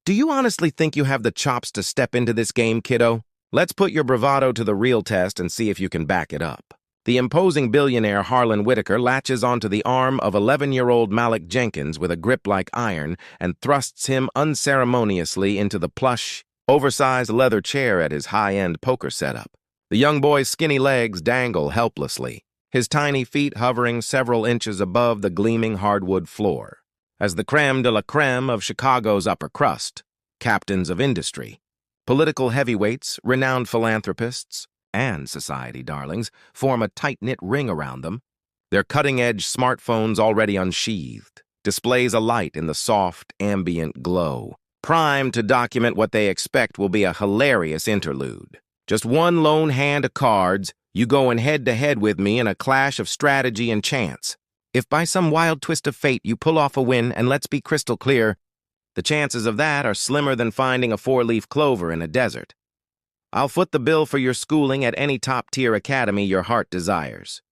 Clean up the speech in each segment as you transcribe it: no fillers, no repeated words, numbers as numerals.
Do you honestly think you have the chops to step into this game, kiddo? Let's put your bravado to the real test and see if you can back it up. The imposing billionaire Harlan Whitaker latches onto the arm of 11-year-old Malik Jenkins with a grip like iron and thrusts him unceremoniously into the plush, oversized leather chair at his high-end poker setup. The young boy's skinny legs dangle helplessly, his tiny feet hovering several inches above the gleaming hardwood floor. As the creme de la creme of Chicago's upper crust, captains of industry, political heavyweights, renowned philanthropists, and society darlings form a tight-knit ring around them, their cutting-edge smartphones already unsheathed, displays alight in the soft, ambient glow, primed to document what they expect will be a hilarious interlude. Just one lone hand of cards, you going head-to-head with me in a clash of strategy and chance. If by some wild twist of fate you pull off a win, and let's be crystal clear, the chances of that are slimmer than finding a four-leaf clover in a desert. I'll foot the bill for your schooling at any top-tier academy your heart desires.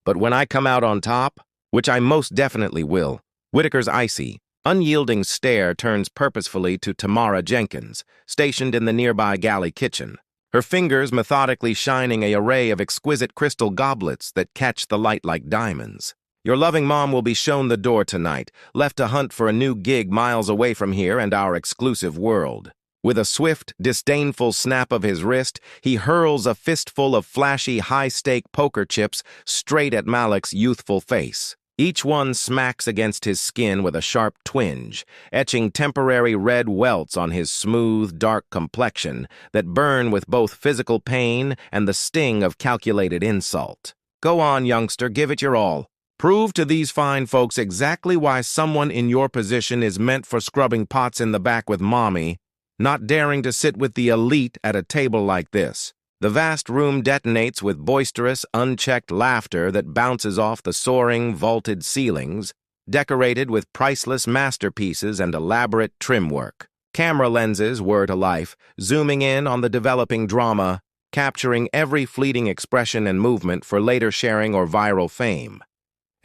But when I come out on top, which I most definitely will, Whitaker's icy, unyielding stare turns purposefully to Tamara Jenkins, stationed in the nearby galley kitchen, her fingers methodically shining an array of exquisite crystal goblets that catch the light like diamonds. Your loving mom will be shown the door tonight, left to hunt for a new gig miles away from here and our exclusive world. With a swift, disdainful snap of his wrist, he hurls a fistful of flashy, high-stake poker chips straight at Malik's youthful face. Each one smacks against his skin with a sharp twinge, etching temporary red welts on his smooth, dark complexion that burn with both physical pain and the sting of calculated insult. Go on, youngster, give it your all. Prove to these fine folks exactly why someone in your position is meant for scrubbing pots in the back with mommy, not daring to sit with the elite at a table like this. The vast room detonates with boisterous, unchecked laughter that bounces off the soaring, vaulted ceilings, decorated with priceless masterpieces and elaborate trim work. Camera lenses whir to life, zooming in on the developing drama, capturing every fleeting expression and movement for later sharing or viral fame.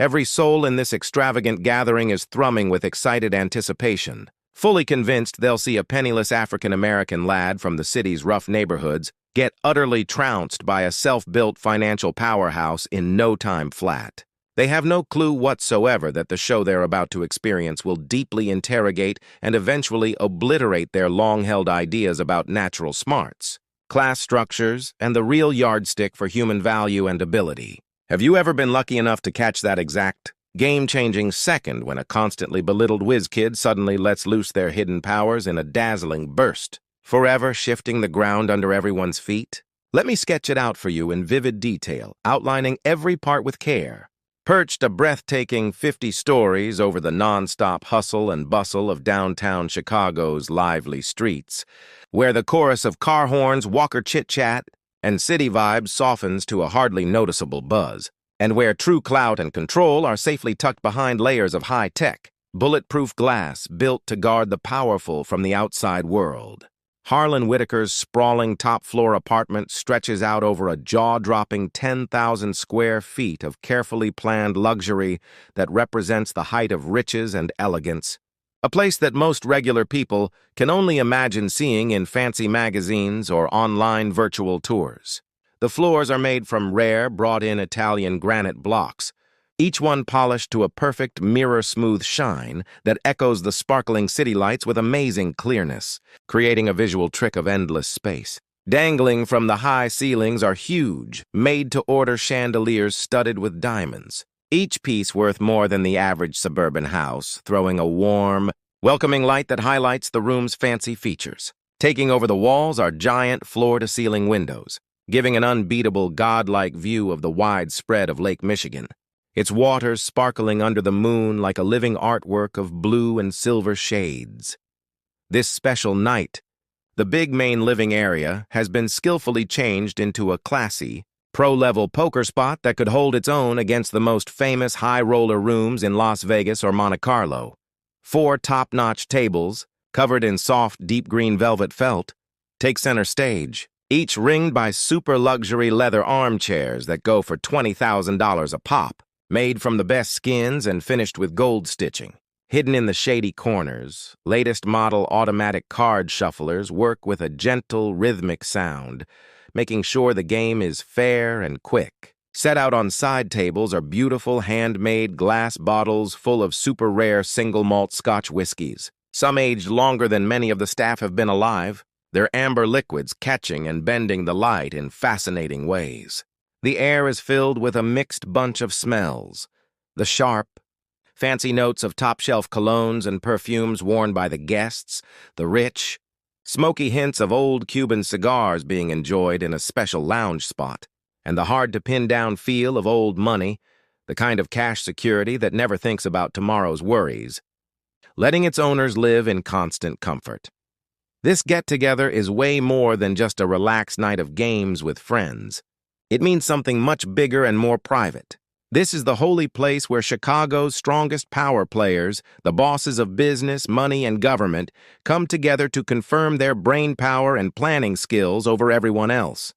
Every soul in this extravagant gathering is thrumming with excited anticipation, fully convinced they'll see a penniless African-American lad from the city's rough neighborhoods get utterly trounced by a self-built financial powerhouse in no time flat. They have no clue whatsoever that the show they're about to experience will deeply interrogate and eventually obliterate their long-held ideas about natural smarts, class structures, and the real yardstick for human value and ability. Have you ever been lucky enough to catch that exact, game-changing second when a constantly belittled whiz kid suddenly lets loose their hidden powers in a dazzling burst, forever shifting the ground under everyone's feet? Let me sketch it out for you in vivid detail, outlining every part with care. Perched a breathtaking 50 stories over the non-stop hustle and bustle of downtown Chicago's lively streets, where the chorus of car horns, Walker chit-chat, and city vibes softens to a hardly noticeable buzz, and where true clout and control are safely tucked behind layers of high-tech, bulletproof glass built to guard the powerful from the outside world. Harlan Whitaker's sprawling top-floor apartment stretches out over a jaw-dropping 10,000 square feet of carefully planned luxury that represents the height of riches and elegance, a place that most regular people can only imagine seeing in fancy magazines or online virtual tours. The floors are made from rare, brought-in Italian granite blocks, each one polished to a perfect mirror-smooth shine that echoes the sparkling city lights with amazing clearness, creating a visual trick of endless space. Dangling from the high ceilings are huge, made-to-order chandeliers studded with diamonds, each piece worth more than the average suburban house, throwing a warm, welcoming light that highlights the room's fancy features. Taking over the walls are giant floor-to-ceiling windows, giving an unbeatable, godlike view of the wide spread of Lake Michigan, its waters sparkling under the moon like a living artwork of blue and silver shades. This special night, the big main living area has been skillfully changed into a classy, pro-level poker spot that could hold its own against the most famous high-roller rooms in Las Vegas or Monte Carlo. 4 top-notch tables, covered in soft, deep green velvet felt, take center stage, each ringed by super-luxury leather armchairs that go for $20,000 a pop, made from the best skins and finished with gold stitching. Hidden in the shady corners, latest model automatic card shufflers work with a gentle, rhythmic sound, making sure the game is fair and quick. Set out on side tables are beautiful handmade glass bottles full of super rare single malt Scotch whiskies. Some aged longer than many of the staff have been alive, their amber liquids catching and bending the light in fascinating ways. The air is filled with a mixed bunch of smells. The sharp, fancy notes of top-shelf colognes and perfumes worn by the guests, the rich, smoky hints of old Cuban cigars being enjoyed in a special lounge spot, and the hard-to-pin-down feel of old money, the kind of cash security that never thinks about tomorrow's worries, letting its owners live in constant comfort. This get-together is way more than just a relaxed night of games with friends. It means something much bigger and more private. This is the holy place where Chicago's strongest power players, the bosses of business, money, and government, come together to confirm their brain power and planning skills over everyone else.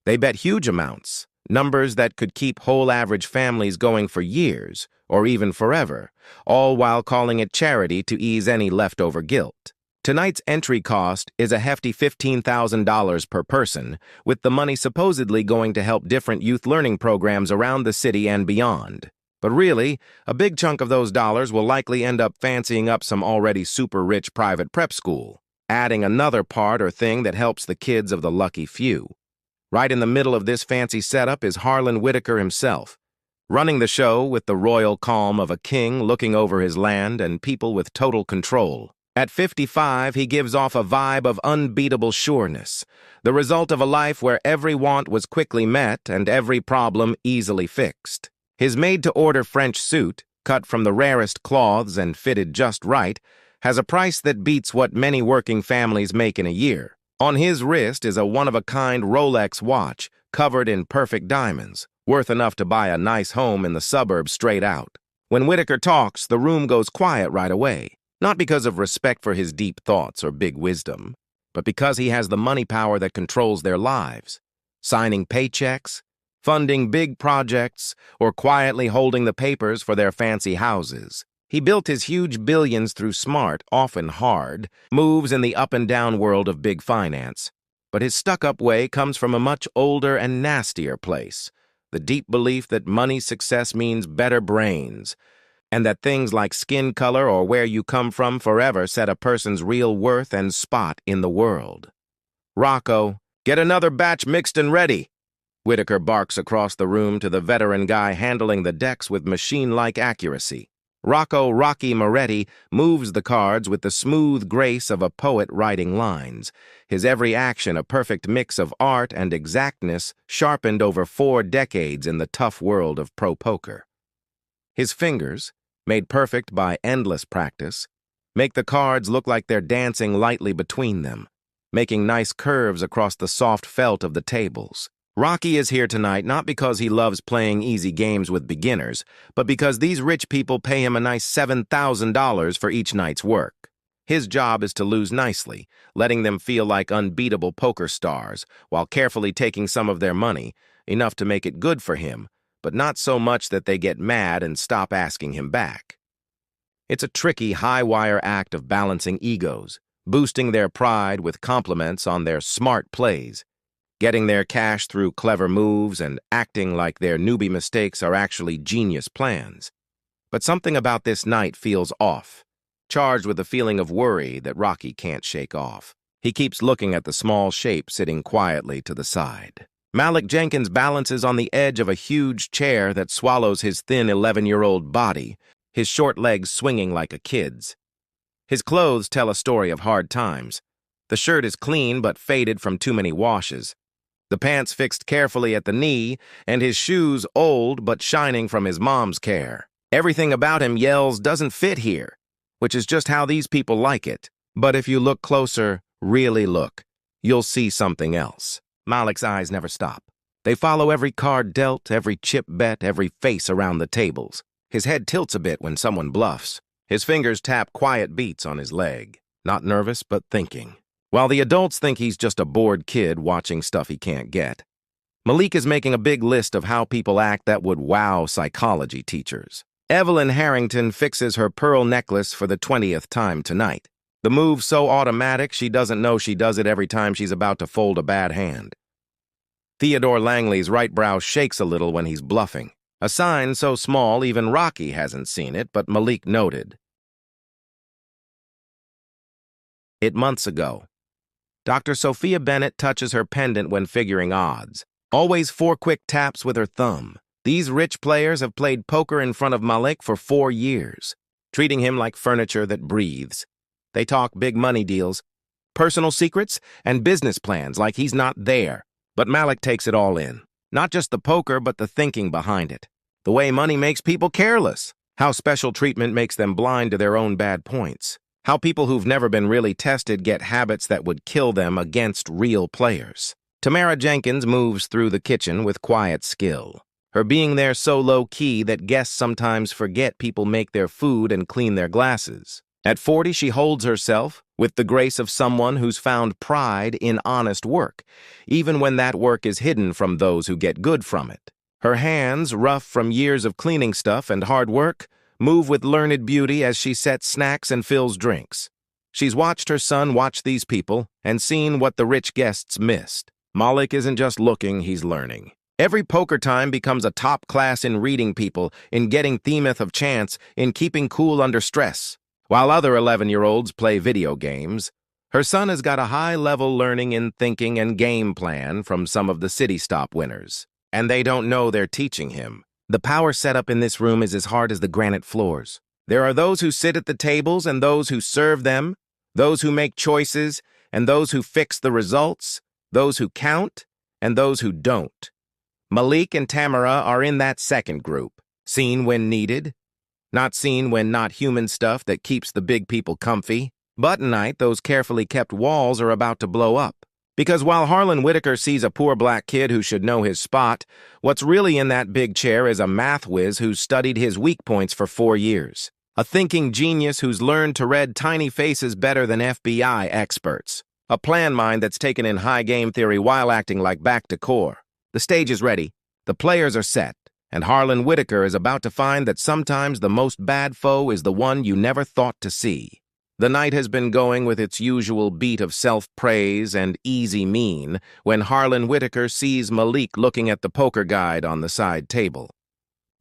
They bet huge amounts, numbers that could keep whole average families going for years, or even forever, all while calling it charity to ease any leftover guilt. Tonight's entry cost is a hefty $15,000 per person, with the money supposedly going to help different youth learning programs around the city and beyond. But really, a big chunk of those dollars will likely end up fancying up some already super rich private prep school, adding another part or thing that helps the kids of the lucky few. Right in the middle of this fancy setup is Harlan Whitaker himself, running the show with the royal calm of a king looking over his land and people with total control. At 55, he gives off a vibe of unbeatable sureness, the result of a life where every want was quickly met and every problem easily fixed. His made-to-order French suit, cut from the rarest cloths and fitted just right, has a price that beats what many working families make in a year. On his wrist is a one-of-a-kind Rolex watch covered in perfect diamonds, worth enough to buy a nice home in the suburbs straight out. When Whitaker talks, the room goes quiet right away. Not because of respect for his deep thoughts or big wisdom, but because he has the money power that controls their lives, signing paychecks, funding big projects, or quietly holding the papers for their fancy houses. He built his huge billions through smart, often hard, moves in the up-and-down world of big finance. But his stuck-up way comes from a much older and nastier place, the deep belief that money's success means better brains, and that things like skin color or where you come from forever set a person's real worth and spot in the world. "Rocco, get another batch mixed and ready," Whitaker barks across the room to the veteran guy handling the decks with machine-like accuracy. Rocco Rocky Moretti moves the cards with the smooth grace of a poet writing lines, his every action a perfect mix of art and exactness sharpened over 4 decades in the tough world of pro poker. His fingers, made perfect by endless practice, make the cards look like they're dancing lightly between them, making nice curves across the soft felt of the tables. Rocky is here tonight not because he loves playing easy games with beginners, but because these rich people pay him a nice $7,000 for each night's work. His job is to lose nicely, letting them feel like unbeatable poker stars, while carefully taking some of their money, enough to make it good for him, but not so much that they get mad and stop asking him back. It's a tricky, high-wire act of balancing egos, boosting their pride with compliments on their smart plays, getting their cash through clever moves and acting like their newbie mistakes are actually genius plans. But something about this night feels off, charged with a feeling of worry that Rocky can't shake off. He keeps looking at the small shape sitting quietly to the side. Malik Jenkins balances on the edge of a huge chair that swallows his thin 11-year-old body, his short legs swinging like a kid's. His clothes tell a story of hard times. The shirt is clean but faded from too many washes. The pants fixed carefully at the knee, and his shoes old but shining from his mom's care. Everything about him yells doesn't fit here, which is just how these people like it. But if you look closer, really look, you'll see something else. Malik's eyes never stop. They follow every card dealt, every chip bet, every face around the tables. His head tilts a bit when someone bluffs. His fingers tap quiet beats on his leg. Not nervous, but thinking. While the adults think he's just a bored kid watching stuff he can't get. Malik is making a big list of how people act that would wow psychology teachers. Evelyn Harrington fixes her pearl necklace for the 20th time tonight. The move's so automatic she doesn't know she does it every time she's about to fold a bad hand. Theodore Langley's right brow shakes a little when he's bluffing. A sign so small even Rocky hasn't seen it, but Malik noted it months ago. Dr. Sophia Bennett touches her pendant when figuring odds. Always 4 quick taps with her thumb. These rich players have played poker in front of Malik for 4 years, treating him like furniture that breathes. They talk big money deals, personal secrets, and business plans like he's not there. But Malik takes it all in. Not just the poker, but the thinking behind it. The way money makes people careless. How special treatment makes them blind to their own bad points. How people who've never been really tested get habits that would kill them against real players. Tamara Jenkins moves through the kitchen with quiet skill. Her being there so low-key that guests sometimes forget people make their food and clean their glasses. At 40, she holds herself with the grace of someone who's found pride in honest work, even when that work is hidden from those who get good from it. Her hands, rough from years of cleaning stuff and hard work, move with learned beauty as she sets snacks and fills drinks. She's watched her son watch these people and seen what the rich guests missed. Malik isn't just looking, he's learning. Every poker time becomes a top class in reading people, in getting themeth of chance, in keeping cool under stress. While other 11-year-olds play video games, her son has got a high-level learning in thinking and game plan from some of the City Stop winners. And they don't know they're teaching him. The power setup in this room is as hard as the granite floors. There are those who sit at the tables and those who serve them, those who make choices and those who fix the results, those who count and those who don't. Malik and Tamara are in that second group, seen when needed, not seen when not human stuff that keeps the big people comfy. But tonight, those carefully kept walls are about to blow up. Because while Harlan Whitaker sees a poor black kid who should know his spot, what's really in that big chair is a math whiz who's studied his weak points for 4 years. A thinking genius who's learned to read tiny faces better than FBI experts. A plan mind that's taken in high game theory while acting like back to core. The stage is ready, the players are set, and Harlan Whitaker is about to find that sometimes the most bad foe is the one you never thought to see. The night has been going with its usual beat of self-praise and easy mean when Harlan Whitaker sees Malik looking at the poker guide on the side table.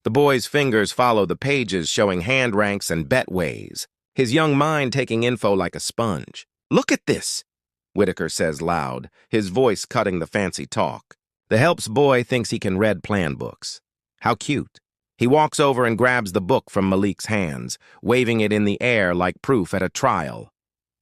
The boy's fingers follow the pages showing hand ranks and bet ways, his young mind taking info like a sponge. "Look at this," Whitaker says loud, his voice cutting the fancy talk. The helps boy thinks he can read plan books. How cute. He walks over and grabs the book from Malik's hands, waving it in the air like proof at a trial.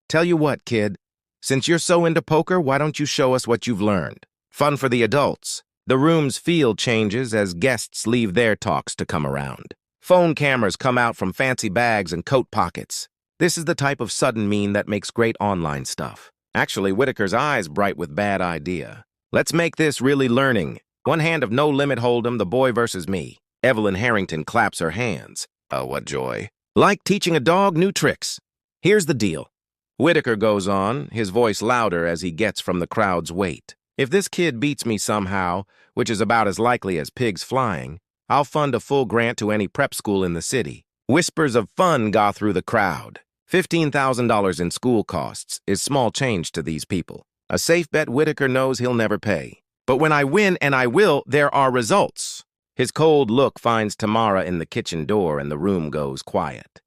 "Tell you what, kid, since you're so into poker, why don't you show us what you've learned? Fun for the adults." The room's feel changes as guests leave their talks to come around. Phone cameras come out from fancy bags and coat pockets. This is the type of sudden mean that makes great online stuff. Actually, Whitaker's eyes bright with bad idea. "Let's make this really learning. One hand of no limit hold'em, the boy versus me." Evelyn Harrington claps her hands. "Oh, what joy. Like teaching a dog new tricks. Here's the deal." Whitaker goes on, his voice louder as he gets from the crowd's weight. "If this kid beats me somehow, which is about as likely as pigs flying, I'll fund a full grant to any prep school in the city." Whispers of fun go through the crowd. $15,000 in school costs is small change to these people. A safe bet Whitaker knows he'll never pay. "But when I win, and I will, there are results." His cold look finds Tamara in the kitchen door and the room goes quiet.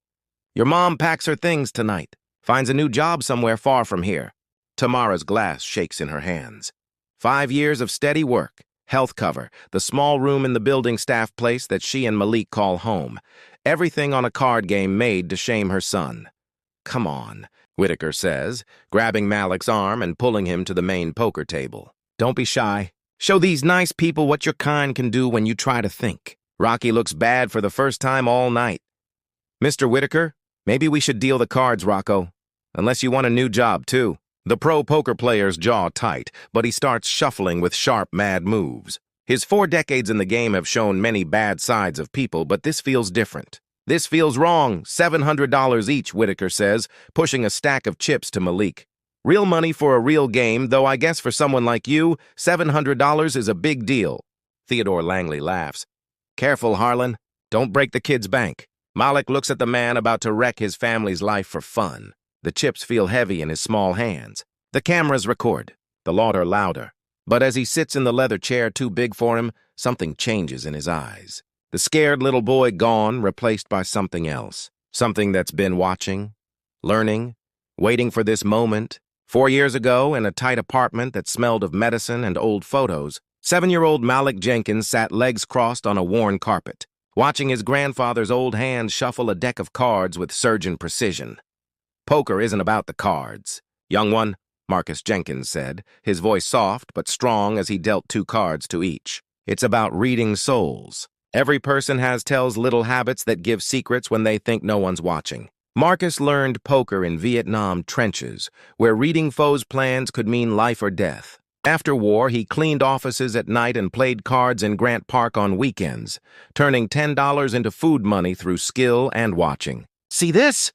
"Your mom packs her things tonight. Finds a new job somewhere far from here." Tamara's glass shakes in her hands. 5 years of steady work, health cover, the small room in the building staff place that she and Malik call home. Everything on a card game made to shame her son. "Come on," Whitaker says, grabbing Malik's arm and pulling him to the main poker table. "Don't be shy. Show these nice people what your kind can do when you try to think." Rocky looks bad for the first time all night. "Mr. Whitaker, maybe we should deal the cards, Rocco. Unless you want a new job, too." The pro poker player's jaw tight, but he starts shuffling with sharp, mad moves. His 4 decades in the game have shown many bad sides of people, but this feels different. "This feels wrong. $700 each," Whitaker says, pushing a stack of chips to Malik. "Real money for a real game, though I guess for someone like you, $700 is a big deal." Theodore Langley laughs. "Careful, Harlan. Don't break the kid's bank. Malik looks at the man about to wreck his family's life for fun. The chips feel heavy in his small hands. The cameras record. The laughter louder. But as he sits in the leather chair too big for him, something changes in his eyes. The scared little boy gone, replaced by something else. Something that's been watching, learning, waiting for this moment. 4 years ago, in a tight apartment that smelled of medicine and old photos, 7-year-old Malik Jenkins sat legs crossed on a worn carpet, watching his grandfather's old hand shuffle a deck of cards with surgeon precision. Poker isn't about the cards. Young one, Marcus Jenkins said, his voice soft but strong as he dealt 2 cards to each. It's about reading souls. Every person has tells little habits that give secrets when they think no one's watching. Marcus learned poker in Vietnam trenches, where reading foes' plans could mean life or death. After war, he cleaned offices at night and played cards in Grant Park on weekends, turning $10 into food money through skill and watching. See this?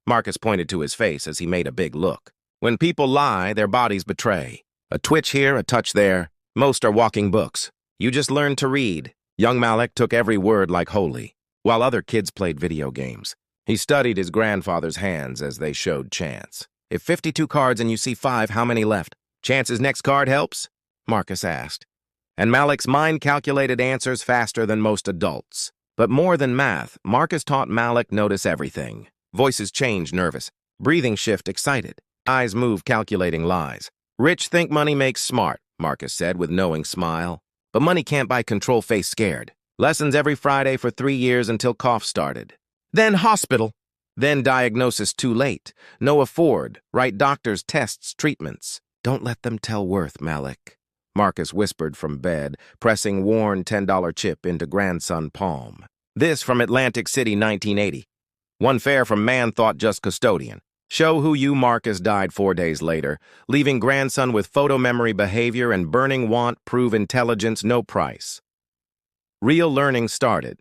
Marcus pointed to his face as he made a big look. When people lie, their bodies betray. A twitch here, a touch there. Most are walking books. You just learned to read. Young Malik took every word like holy, while other kids played video games. He studied his grandfather's hands as they showed chance. If 52 cards and you see 5, how many left? Chance's next card helps? Marcus asked. And Malik's mind calculated answers faster than most adults. But more than math, Marcus taught Malik notice everything. Voices change nervous. Breathing shift excited. Eyes move calculating lies. Rich think money makes smart, Marcus said with knowing smile. But money can't buy control face scared. Lessons every Friday for 3 years until cough started. Then hospital. Then diagnosis too late. No afford. Right doctors, tests, treatments. Don't let them tell worth, Malik. Marcus whispered from bed, pressing worn $10 chip into grandson palm. This from Atlantic City, 1980. One fare from man thought just custodian. Show who you, Marcus died 4 days later, leaving grandson with photo memory behavior and burning want, prove intelligence, no price. Real learning started.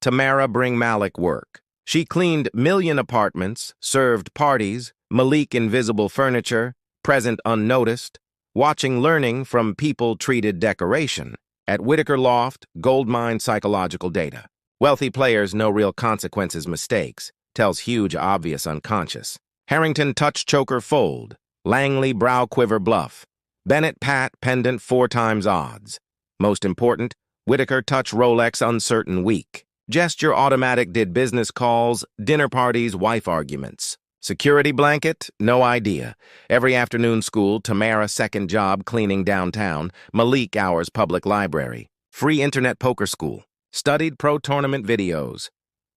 Tamara bring Malik work. She cleaned million apartments, served parties, Malik invisible furniture, present unnoticed, watching learning from people treated decoration. At Whitaker Loft, goldmine psychological data. Wealthy players no real consequences mistakes. Tells huge obvious unconscious. Harrington touch choker fold. Langley brow quiver bluff. Bennett pat pendant 4 times odds. Most important, Whitaker touch Rolex uncertain weak. Gesture automatic did business calls, dinner parties, wife arguments. Security blanket, no idea. Every afternoon school, Tamara second job cleaning downtown, Malik hours public library. Free internet poker school. Studied pro tournament videos.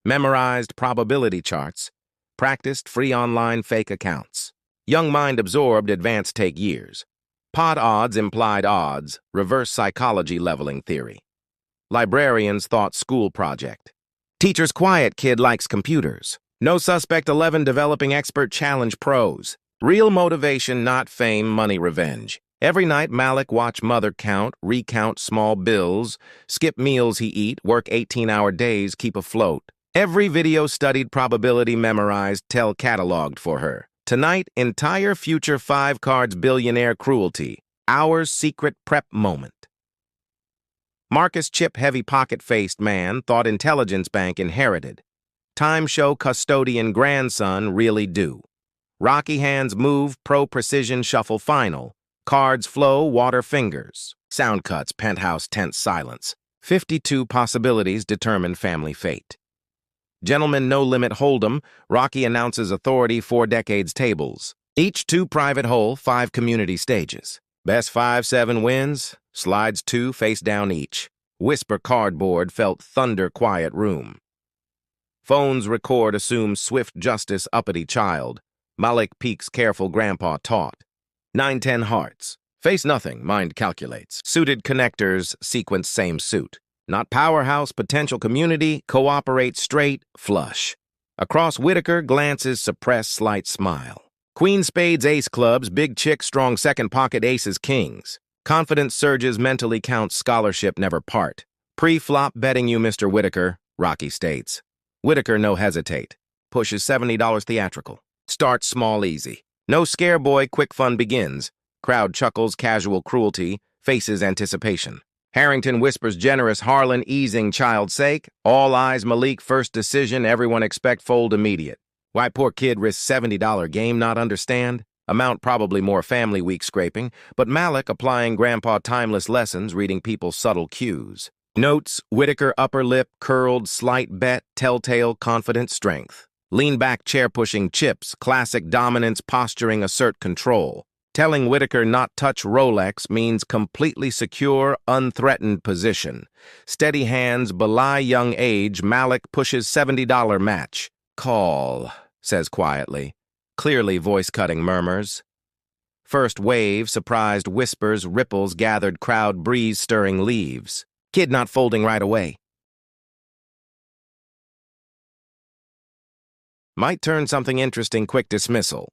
Memorized probability charts. Practiced free online fake accounts. Young mind absorbed, advanced take years. Pod odds implied odds, reverse psychology leveling theory. Librarians thought school project. Teacher's quiet kid likes computers. No suspect 11 developing expert challenge pros. Real motivation, not fame, money, revenge. Every night Malik watch mother count, recount small bills, skip meals he eat, work 18-hour days, keep afloat. Every video studied, probability memorized, tell cataloged for her. Tonight, entire future 5 cards billionaire cruelty. Hours secret prep moment. Marcus chip heavy pocket-faced man thought intelligence bank inherited. Time show custodian grandson really do. Rocky hands move, pro-precision shuffle final. Cards flow, water fingers. Sound cuts, penthouse tense silence. 52 possibilities determine family fate. Gentlemen no limit hold'em, Rocky announces authority 4 decades tables. Each 2 private hole, 5 community stages. Best 5-7 wins, slides 2 face down each. Whisper cardboard felt thunder quiet room. Phones record assumes swift justice uppity child. Malik peaks careful grandpa taught. 9-10 hearts. Face nothing, mind calculates. Suited connectors, sequence same suit. Not powerhouse, potential community, cooperate straight, flush. Across Whitaker, glances suppress slight smile. Queen spades, ace clubs, big chick, strong second pocket, aces, kings. Confidence surges, mentally counts, scholarship never part. Pre-flop betting you, Mr. Whitaker, Rocky states. Whitaker no hesitate. Pushes $70 theatrical. Starts small easy. No scare boy, quick fun begins. Crowd chuckles, casual cruelty, faces anticipation. Harrington whispers generous Harlan easing child's sake. All eyes Malik first decision, everyone expect fold immediate. Why poor kid risk $70 game not understand? Amount probably more family week scraping, but Malik applying grandpa timeless lessons reading people's subtle cues. Notes, Whitaker upper lip, curled, slight bet, telltale, confident strength. Lean back chair pushing chips, classic dominance, posturing, assert control. Telling Whitaker not touch Rolex means completely secure, unthreatened position. Steady hands belie young age, Malik pushes $70 match. Call, says quietly. Clearly voice-cutting murmurs. First wave, surprised whispers, ripples, gathered crowd, breeze stirring leaves. Kid not folding right away. Might turn something interesting, quick dismissal.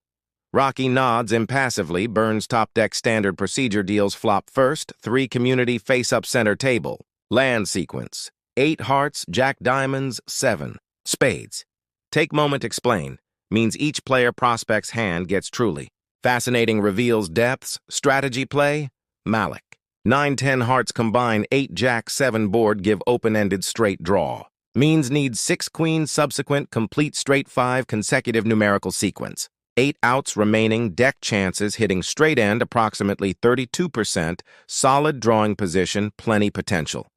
Rocky nods impassively, Burns top deck standard procedure deals flop first, 3 community face-up center table. Land sequence. 8 hearts, jack diamonds, 7. Spades. Take moment explain. Means each player prospect's hand gets truly. Fascinating reveals depths, strategy play, Malik. 9-10 hearts combine, 8 jack 7 board give open-ended straight draw. Means needs 6 queens subsequent complete straight 5 consecutive numerical sequence. 8 outs remaining, deck chances hitting straight end approximately 32%, solid drawing position, plenty potential.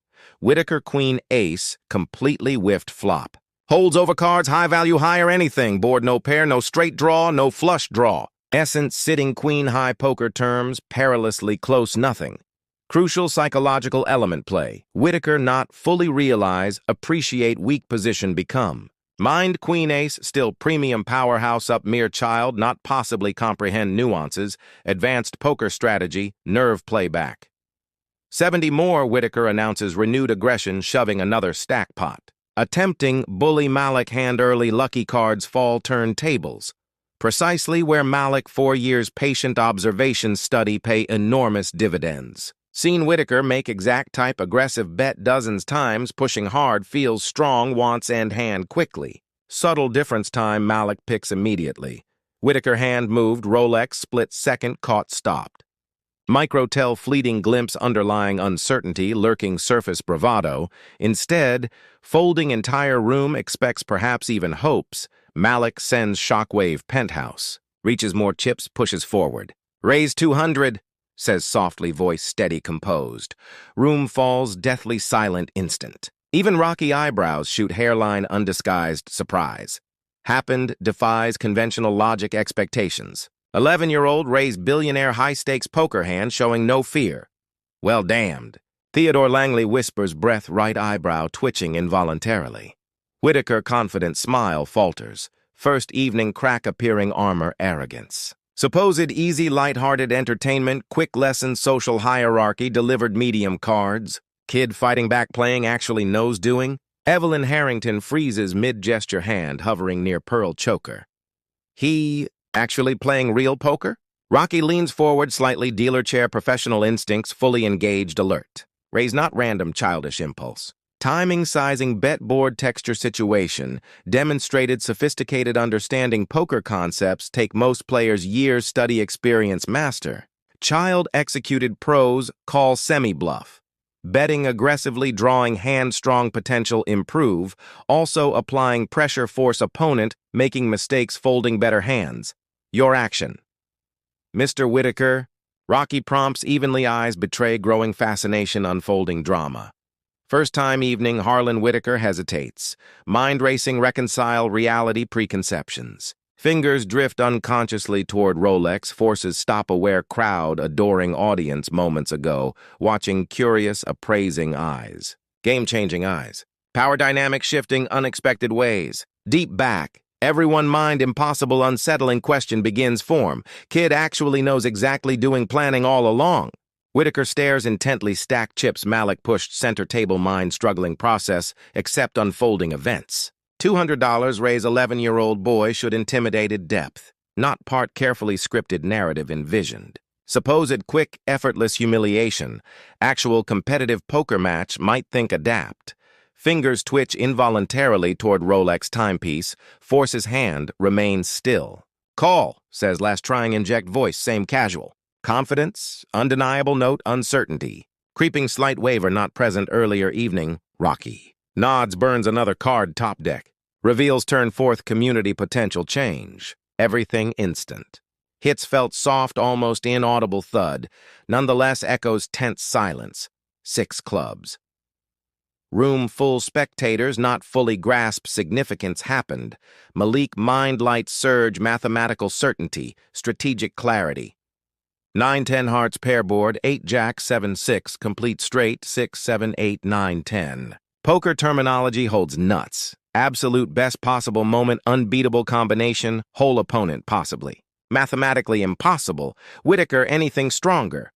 Whitaker queen ace, completely whiffed flop. Holds over cards, high value, high or anything, board no pair, no straight draw, no flush draw. Essence sitting queen high poker terms, perilously close nothing. Crucial psychological element play. Whitaker not fully realize, appreciate weak position become. Mind queen ace, still premium powerhouse up mere child, not possibly comprehend nuances, advanced poker strategy, nerve playback. 70 more, Whitaker announces renewed aggression, shoving another stack pot. Attempting bully Malik hand early lucky cards fall turn tables. Precisely where Malik 4 years patient observation study pay enormous dividends. Seen Whitaker make exact type aggressive bet dozens times, pushing hard, feels strong, wants end hand quickly. Subtle difference time Malik picks immediately. Whitaker hand moved, Rolex split second, caught stopped. Micro-tell fleeting glimpse underlying uncertainty, lurking surface bravado. Instead, folding entire room expects perhaps even hopes. Malik sends shockwave penthouse. Reaches more chips, pushes forward. Raise 200. Says softly, voice steady, composed. Room falls, deathly silent instant. Even rocky eyebrows shoot hairline undisguised surprise. Happened, defies conventional logic expectations. 11-year-old raised billionaire high-stakes poker hand showing no fear. Well damned. Theodore Langley whispers, breath right eyebrow twitching involuntarily. Whitaker confident smile falters. First evening crack appearing armor arrogance. Supposed easy, light-hearted entertainment, quick lesson, social hierarchy, delivered medium cards. Kid fighting back playing, actually nose doing. Evelyn Harrington freezes mid-gesture hand hovering near pearl choker. He actually playing real poker? Rocky leans forward slightly, dealer chair, professional instincts, fully engaged, alert. Raise not random childish impulse. Timing, sizing, bet board texture situation, demonstrated sophisticated understanding poker concepts take most players years study experience master. Child executed pros call semi-bluff. Betting aggressively, drawing hand-strong potential improve, also applying pressure force opponent, making mistakes, folding better hands. Your action. Mr. Whitaker, Rocky prompts, evenly eyes betray growing fascination, unfolding drama. First time evening, Harlan Whitaker hesitates. Mind racing, reconcile reality preconceptions. Fingers drift unconsciously toward Rolex, forces stop-aware crowd, adoring audience moments ago, watching curious, appraising eyes. Game-changing eyes. Power dynamic shifting unexpected ways. Deep back. Everyone mind impossible unsettling question begins form. Kid actually knows exactly doing planning all along. Whitaker stares intently, stacked chips, Malik pushed center table, mind struggling process, except unfolding events. $200 raise 11-year-old boy should intimidated depth, not part carefully scripted narrative envisioned. Supposed quick, effortless humiliation, actual competitive poker match might think adapt. Fingers twitch involuntarily toward Rolex timepiece, forces hand, remains still. Call, says last trying inject voice, same casual. Confidence, undeniable note, uncertainty. Creeping slight waiver not present earlier evening, Rocky. Nods burns another card top deck. Reveals turn fourth community potential change. Everything instant. Hits felt soft, almost inaudible thud. Nonetheless echoes tense silence. 6 clubs. Room full spectators not fully grasp significance happened. Malik mind light surge mathematical certainty, strategic clarity. 9-10 hearts pair board, 8 jack, 7-6, complete straight, 6, 7, 8, 9, 10. Poker terminology holds nuts. Absolute best possible moment, unbeatable combination, whole opponent possibly. Mathematically impossible. Whitaker anything stronger.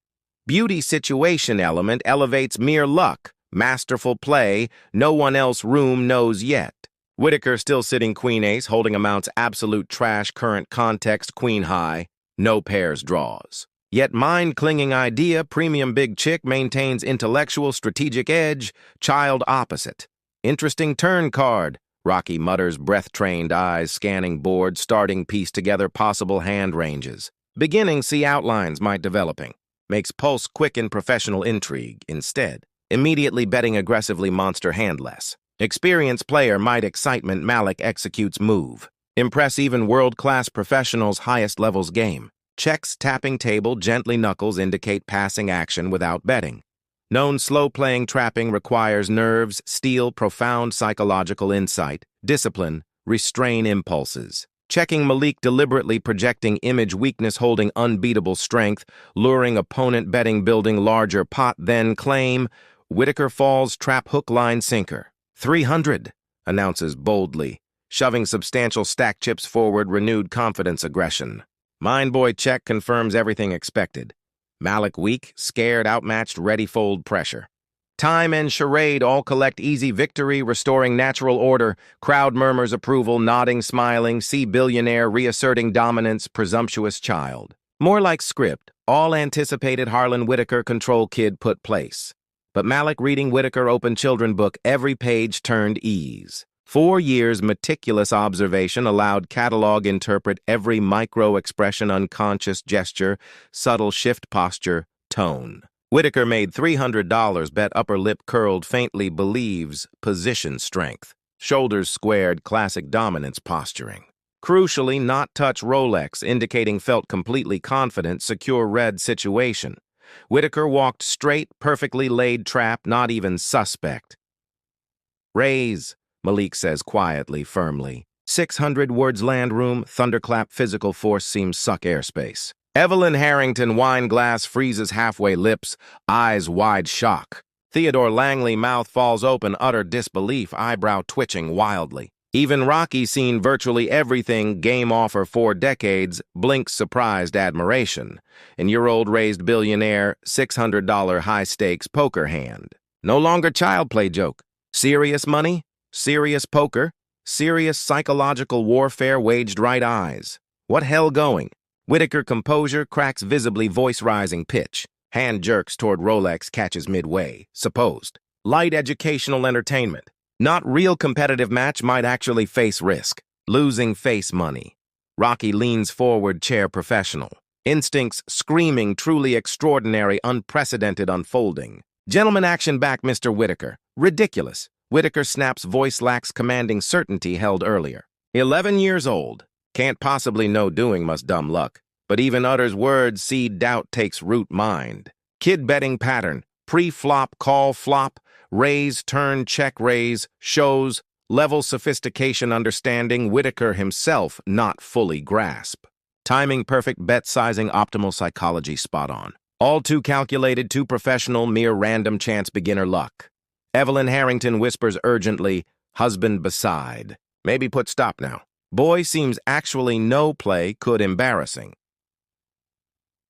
Beauty situation element elevates mere luck. Masterful play, no one else room knows yet. Whitaker still sitting queen ace, holding amounts absolute trash, current context, queen high, no pairs draws. Yet mind-clinging idea, premium big chick maintains intellectual strategic edge, child opposite. Interesting turn card, Rocky mutters, breath-trained eyes scanning board, starting piece together possible hand ranges. Beginning see outlines might developing. Makes pulse quicken professional intrigue instead. Immediately betting aggressively monster handless. Experienced player might excitement Malik executes move. Impress even world-class professionals highest levels game. Checks tapping table gently knuckles indicate passing action without betting. Known slow-playing trapping requires nerves, steel, profound psychological insight, discipline, restrain impulses. Checking Malik deliberately projecting image weakness holding unbeatable strength, luring opponent betting building larger pot then claim. Whitaker falls trap hook line sinker. 300, announces boldly, shoving substantial stack chips forward renewed confidence aggression. Mindboy check confirms everything expected. Malik weak, scared, outmatched, ready fold pressure. Time and charade all collect easy victory, restoring natural order. Crowd murmurs approval, nodding, smiling. See Billionaire reasserting dominance, presumptuous child. More like script, all anticipated Harlan Whitaker control kid put place. But Malik reading Whitaker open children book, every page turned ease. 4 years meticulous observation allowed catalog interpret every micro-expression, unconscious gesture, subtle shift posture, tone. Whitaker made $300, bet upper lip curled faintly, believes, position strength. Shoulders squared, classic dominance posturing. Crucially, not touch Rolex, indicating felt completely confident, secure red situation. Whitaker walked straight, perfectly laid trap, not even suspect. Raise, Malik says quietly, firmly. 600 words land room, thunderclap physical force seems suck airspace. Evelyn Harrington wine glass freezes halfway lips, eyes wide shock. Theodore Langley mouth falls open, utter disbelief, eyebrow twitching wildly. Even Rocky seen virtually everything, game offer 4 decades, blinks surprised admiration. And year-old raised billionaire, $600 high-stakes poker hand. No longer child play joke. Serious money, serious poker, serious psychological warfare waged right eyes. What hell going? Whitaker composure cracks visibly voice rising pitch. Hand jerks toward Rolex catches midway. Supposed. Light educational entertainment. Not real competitive match might actually face risk. Losing face money. Rocky leans forward chair professional. Instincts screaming truly extraordinary unprecedented unfolding. Gentleman action back Mr. Whitaker. Ridiculous. Whitaker snaps voice lacks commanding certainty held earlier. 11 years old. Can't possibly know doing must dumb luck. But even utters words seed doubt takes root mind. Kid betting pattern. Pre-flop call flop. Raise, turn, check, raise, shows, level sophistication understanding Whitaker himself not fully grasp. Timing perfect, bet sizing, optimal psychology spot on. All too calculated, too professional, mere random chance beginner luck. Evelyn Harrington whispers urgently, husband beside. Maybe put stop now. Boy seems actually no play could embarrassing.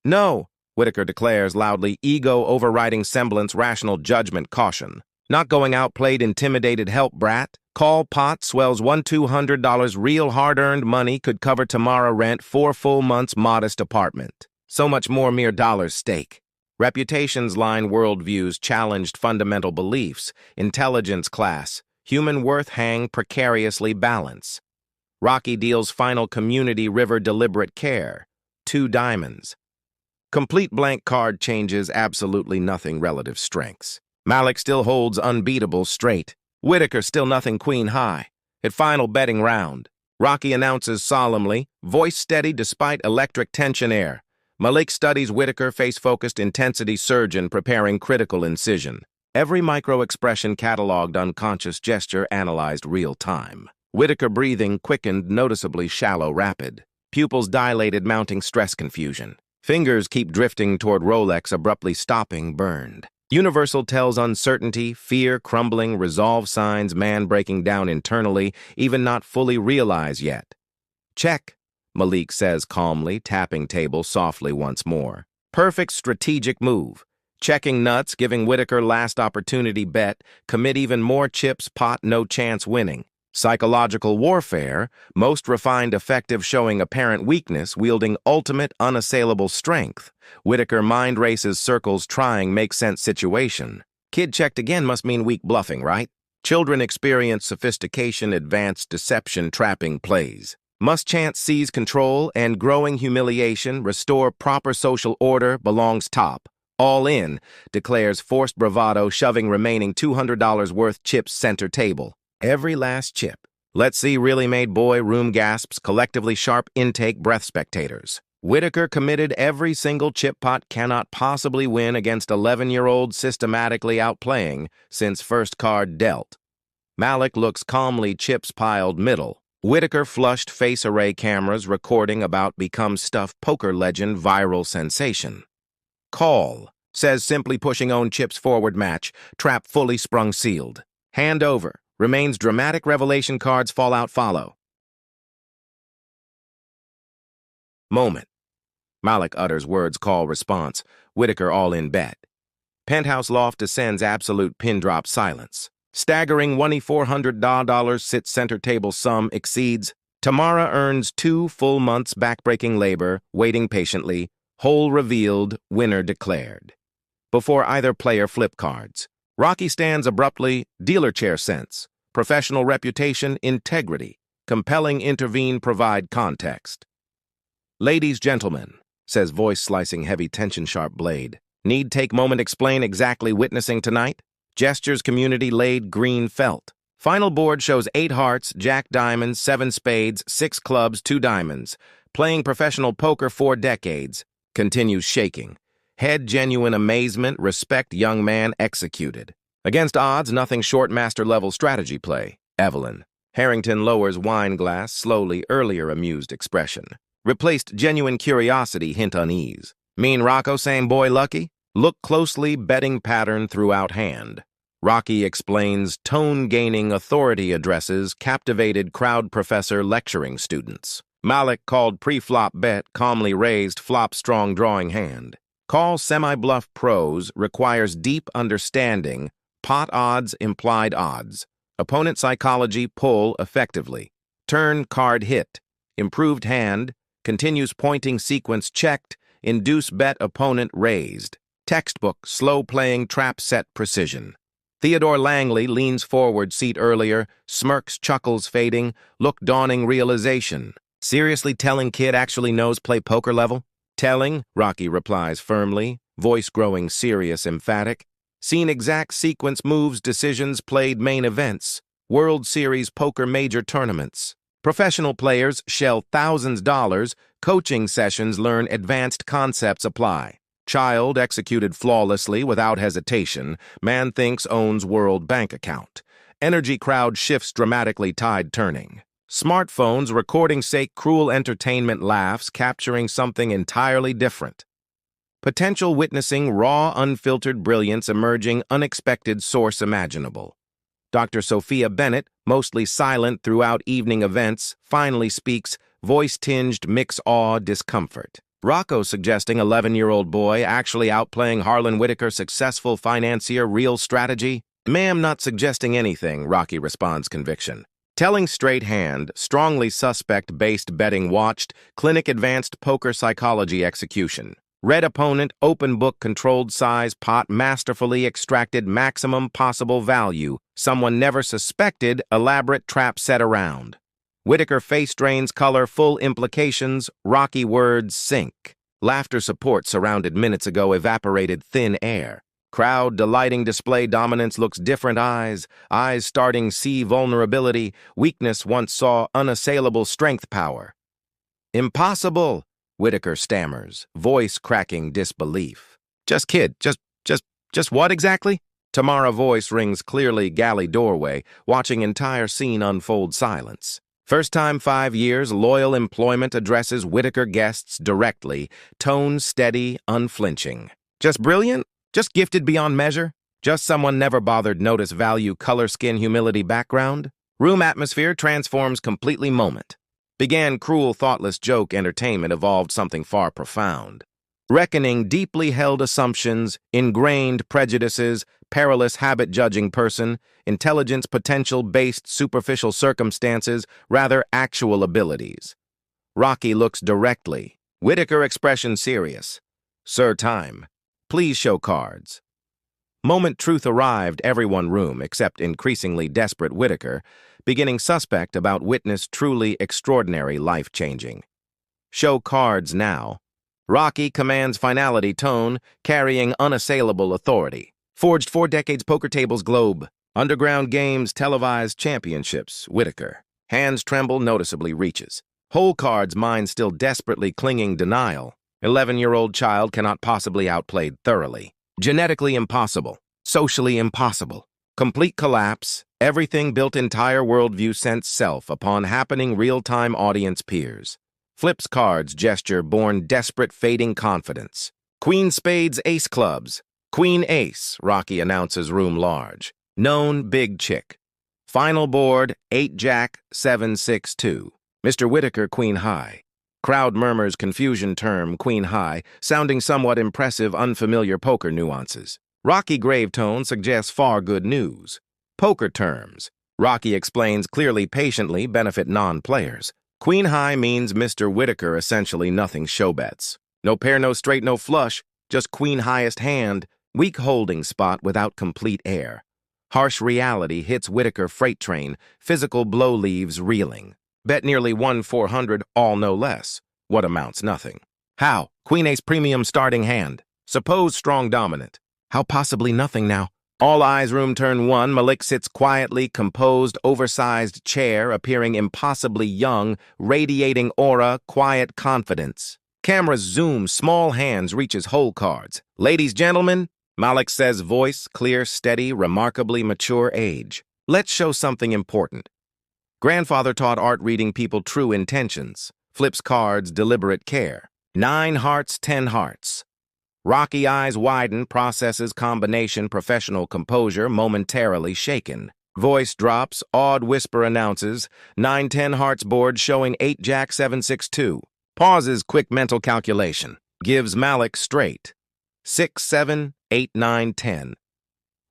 No, Whitaker declares loudly, ego overriding semblance, rational judgment, caution. Not going outplayed, intimidated, help brat. Call pot, swells $1,200 real hard-earned money could cover tomorrow rent, 4 full months modest apartment. So much more mere dollars stake. Reputations line worldviews challenged fundamental beliefs. Intelligence class. Human worth hang precariously balance. Rocky deals final community river deliberate care. 2 diamonds. Complete blank card changes absolutely nothing relative strengths. Malik still holds unbeatable straight. Whitaker still nothing queen high. At final betting round, Rocky announces solemnly, voice steady despite electric tension air. Malik studies Whitaker, face-focused intensity surgeon preparing critical incision. Every micro-expression cataloged, unconscious gesture analyzed real-time. Whitaker breathing quickened, noticeably shallow, rapid. Pupils dilated, mounting stress confusion. Fingers keep drifting toward Rolex, abruptly stopping, burned. Universal tells uncertainty, fear crumbling, resolve signs, man breaking down internally, even not fully realized yet. Check, Malik says calmly, tapping table softly once more. Perfect strategic move. Checking nuts, giving Whitaker last opportunity bet, commit even more chips, pot, no chance winning. Psychological warfare, most refined effective, showing apparent weakness, wielding ultimate unassailable strength. Whitaker mind races, circles, trying make sense situation. Kid checked again must mean weak bluffing, right? Children experience sophistication, advanced deception, trapping plays. Must chance seize control and growing humiliation, restore proper social order, belongs top. All in, declares forced bravado, shoving remaining $200 worth chips center table. Every last chip. Let's see, really made boy, room gasps, collectively sharp intake, breath spectators. Whitaker committed every single chip pot, cannot possibly win against 11-year-old, systematically outplaying since first card dealt. Malik looks calmly, chips piled middle. Whitaker flushed, face array cameras recording about become stuff, poker legend, viral sensation. Call, says simply, pushing own chips forward, match, trap fully sprung, sealed. Hand over. Remains dramatic, revelation cards, fallout follow. Moment. Malik utters words, call, response. Whitaker all in bet. Penthouse loft descends, absolute pin drop silence. Staggering $2,400 sits center table, sum exceeds. Tamara earns 2 full months backbreaking labor, waiting patiently. Hole revealed, winner declared. Before either player flip cards. Rocky stands abruptly, dealer chair sense. Professional reputation, integrity. Compelling intervene, provide context. Ladies, gentlemen, says voice slicing heavy tension sharp blade. Need take moment explain exactly witnessing tonight? Gestures community laid green felt. Final board shows 8 hearts, jack diamonds, 7 spades, 6 clubs, 2 diamonds. Playing professional poker 4 decades. Continues shaking. Head genuine amazement, respect young man executed. Against odds, nothing short master-level strategy play. Evelyn. Harrington lowers wine glass, slowly, earlier amused expression. Replaced genuine curiosity, hint unease. Mean Rocco, same boy lucky? Look closely, betting pattern throughout hand. Rocky explains, tone-gaining authority addresses, captivated crowd professor lecturing students. Malik called pre-flop bet, calmly raised, flop strong drawing hand. Call semi-bluff pros, requires deep understanding, pot odds, implied odds. Opponent psychology, pull effectively. Turn card hit. Improved hand, continues pointing sequence checked, induce bet opponent raised. Textbook, slow playing, trap set precision. Theodore Langley leans forward, seat earlier, smirks, chuckles fading, look dawning realization. Seriously telling kid actually knows play poker level? Telling, Rocky replies firmly, voice growing serious, emphatic. Seen exact sequence moves, decisions, played main events. World Series poker major tournaments. Professional players shell thousands, coaching sessions learn advanced concepts apply. Child executed flawlessly without hesitation, man thinks owns world bank account. Energy crowd shifts dramatically, tide turning. Smartphones recording sake cruel entertainment laughs, capturing something entirely different. Potential witnessing raw, unfiltered brilliance emerging, unexpected source imaginable. Dr. Sophia Bennett, mostly silent throughout evening events, finally speaks, voice tinged, mix awe, discomfort. Rocco suggesting 11-year-old boy actually outplaying Harlan Whitaker, successful financier, real strategy? Ma'am, not suggesting anything, Rocky responds, conviction. Telling straight hand, strongly suspect-based betting watched, clinic advanced poker psychology execution. Red opponent, open book, controlled size, pot, masterfully extracted maximum possible value. Someone never suspected, elaborate trap set around. Whitaker face drains color, full implications, Rocky words sink. Laughter support surrounded minutes ago evaporated thin air. Crowd delighting display dominance looks different eyes starting see vulnerability, weakness once saw unassailable strength power. Impossible, Whitaker stammers, voice cracking disbelief. Just kid, just what exactly? Tamara voice rings clearly galley doorway, watching entire scene unfold silence. First time 5 years, loyal employment addresses Whitaker guests directly, tone steady, unflinching. Just brilliant? Just gifted beyond measure? Just someone never bothered notice value color skin humility background? Room atmosphere transforms completely moment. Began cruel thoughtless joke entertainment evolved something far profound. Reckoning deeply held assumptions, ingrained prejudices, perilous habit-judging person, intelligence potential-based superficial circumstances, rather actual abilities. Rocky looks directly. Whitaker expression serious. Sir time. Please show cards. Moment truth arrived everyone room except increasingly desperate Whitaker, beginning suspect about witness truly extraordinary life-changing. Show cards now. Rocky commands finality tone, carrying unassailable authority. Forged 4 decades poker tables globe. Underground games televised championships, Whitaker. Hands tremble noticeably reaches. Whole cards mind still desperately clinging denial. 11-year-old child cannot possibly outplayed thoroughly. Genetically impossible. Socially impossible. Complete collapse. Everything built entire worldview sense self upon happening real-time audience peers. Flips cards gesture born desperate fading confidence. Queen spades ace clubs. Queen ace, Rocky announces room large. Known big chick. Final board 8 jack 7 6 2. Mr. Whitaker queen high. Crowd murmurs confusion term queen high, sounding somewhat impressive unfamiliar poker nuances. Rocky grave tone suggests far good news. Poker terms. Rocky explains clearly patiently benefit non-players. Queen high means Mr. Whitaker essentially nothing show bets. No pair, no straight, no flush, just queen highest hand, weak holding spot without complete air. Harsh reality hits Whitaker freight train, physical blow leaves reeling. Bet nearly 1/400, all no less. What amounts nothing. How? Queen ace premium starting hand. Suppose strong dominant. How possibly nothing now? All eyes room turn 1, Malik sits quietly, composed, oversized chair, appearing impossibly young, radiating aura, quiet confidence. Cameras zoom, small hands reaches whole cards. Ladies, gentlemen, Malik says voice, clear, steady, remarkably mature age. Let's show something important. Grandfather taught art reading people true intentions. Flips cards, deliberate care. 9 hearts, 10 hearts. Rocky eyes widen, processes combination, professional composure, momentarily shaken. Voice drops, awed whisper announces, 9-10 hearts board showing 8 jack 7 6 2. Pauses quick mental calculation. Gives Malik straight. 6 7 8 9 10.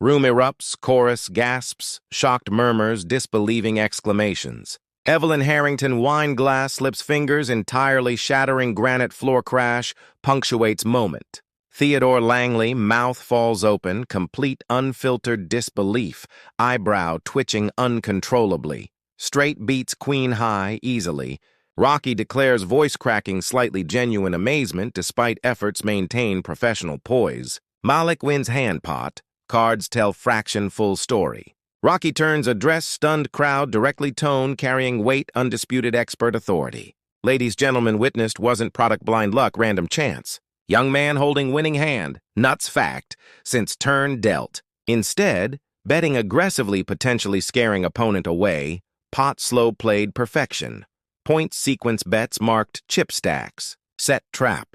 Room erupts, chorus gasps, shocked murmurs, disbelieving exclamations. Evelyn Harrington wine glass slips fingers, entirely shattering granite floor crash, punctuates moment. Theodore Langley, mouth falls open, complete unfiltered disbelief, eyebrow twitching uncontrollably. Straight beats queen high easily. Rocky declares voice cracking slightly genuine amazement despite efforts maintain professional poise. Malik wins hand pot. Cards tell fraction full story. Rocky turns address stunned crowd directly tone carrying weight undisputed expert authority. Ladies, gentlemen witnessed wasn't product blind luck random chance. Young man holding winning hand, nuts fact, since turn dealt. Instead, betting aggressively potentially scaring opponent away, pot slow played perfection. Point sequence bets marked chip stacks, set trap.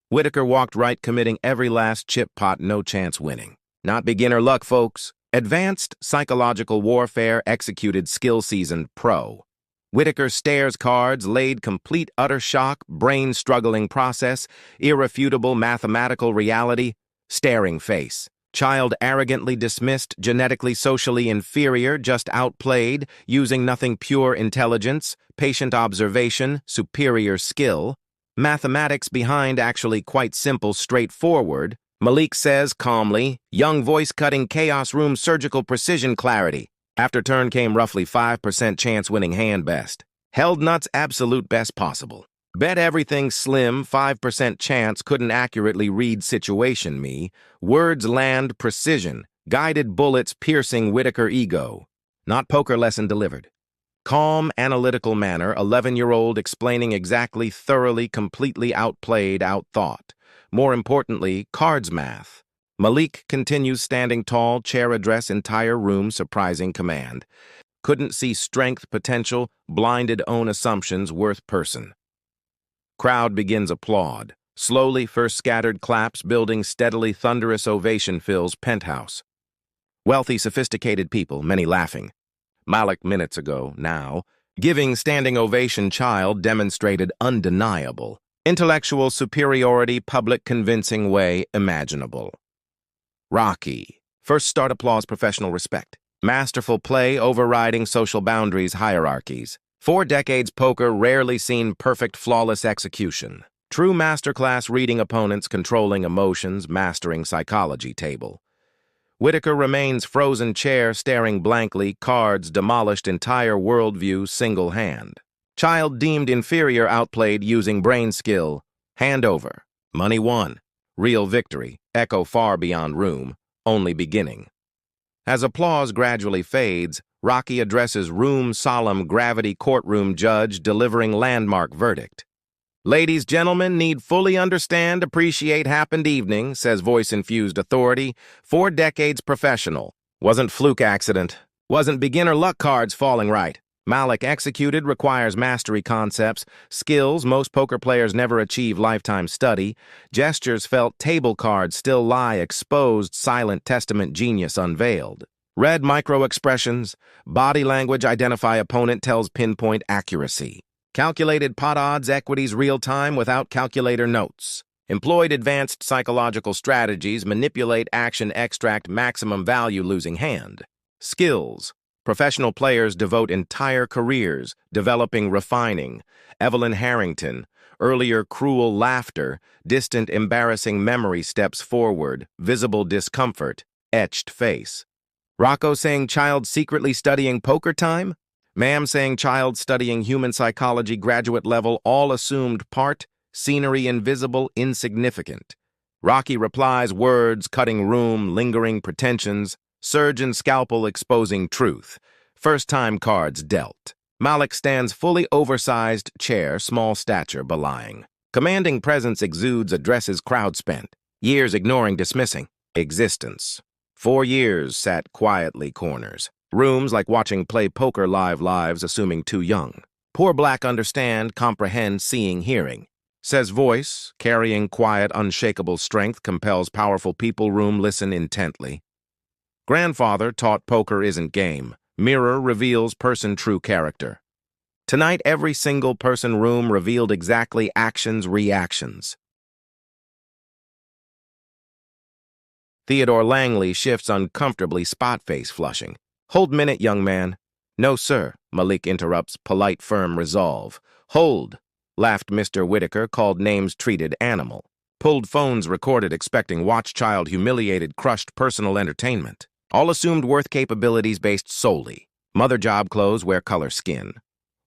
Whitaker walked right committing every last chip pot no chance winning. Not beginner luck, folks. Advanced psychological warfare executed skill seasoned pro. Whitaker stares cards, laid complete utter shock, brain struggling process, irrefutable mathematical reality, staring face. Child arrogantly dismissed, genetically socially inferior, just outplayed, using nothing pure intelligence, patient observation, superior skill. Mathematics behind actually quite simple, straightforward. Malik says calmly, young voice cutting chaos room surgical precision clarity. After turn came roughly 5% chance winning hand best. Held nuts absolute best possible. Bet everything slim, 5% chance couldn't accurately read situation me. Words land precision. Guided bullets piercing Whitaker ego. Not poker lesson delivered. Calm, analytical manner, 11-year-old explaining exactly, thoroughly, completely outplayed, outthought. More importantly, cards math. Malik continues standing tall, chair address, entire room, surprising command. Couldn't see strength, potential, blinded own assumptions, worth person. Crowd begins applaud. Slowly, first scattered claps, building steadily, thunderous ovation fills penthouse. Wealthy, sophisticated people, many laughing. Malik minutes ago, now, giving standing ovation child demonstrated undeniable. Intellectual superiority, public convincing way imaginable. Rocky. First start applause, professional respect. Masterful play overriding social boundaries, hierarchies. 4 decades poker, rarely seen perfect, flawless execution. True masterclass reading opponents, controlling emotions, mastering psychology table. Whitaker remains frozen chair, staring blankly, cards demolished entire worldview, single hand. Child deemed inferior, outplayed using brain skill. Hand over. Money won. Real victory. Echo far beyond room. Only beginning. As applause gradually fades, Rocky addresses room solemn gravity courtroom judge delivering landmark verdict. Ladies, gentlemen, need fully understand, appreciate happened evening, says voice-infused authority. 4 decades professional. Wasn't fluke accident. Wasn't beginner luck cards falling right. Malik executed requires mastery concepts, skills most poker players never achieve lifetime study, gestures felt table cards still lie exposed, silent testament genius unveiled. Read micro-expressions, body language identify opponent tells pinpoint accuracy. Calculated pot odds equities real-time without calculator notes. Employed advanced psychological strategies manipulate action extract maximum value losing hand. Skills. Professional players devote entire careers developing refining. Evelyn Harrington. Earlier cruel laughter. Distant embarrassing memory steps forward. Visible discomfort. Etched face. Rocco saying child secretly studying poker time? Ma'am saying child studying human psychology graduate level, all assumed part, scenery invisible, insignificant. Rocky replies words, cutting room, lingering pretensions, surgeon scalpel exposing truth. First time cards dealt. Malik stands fully oversized chair, small stature belying. Commanding presence exudes addresses crowd spent. Years ignoring dismissing. Existence. 4 years sat quietly corners. Rooms like watching play poker lives assuming too young. Poor black understand, comprehend, seeing, hearing. Says voice, carrying quiet, unshakable strength, compels powerful people room listen intently. Grandfather taught poker isn't game. Mirror reveals person true character. Tonight every single person room revealed exactly actions, reactions. Theodore Langley shifts uncomfortably, spot face flushing. Hold minute, young man. No, sir, Malik interrupts, polite, firm resolve. Hold, laughed Mr. Whitaker, called names treated animal. Pulled phones recorded, expecting watch child humiliated, crushed personal entertainment. All assumed worth capabilities based solely. Mother job clothes, wear color skin.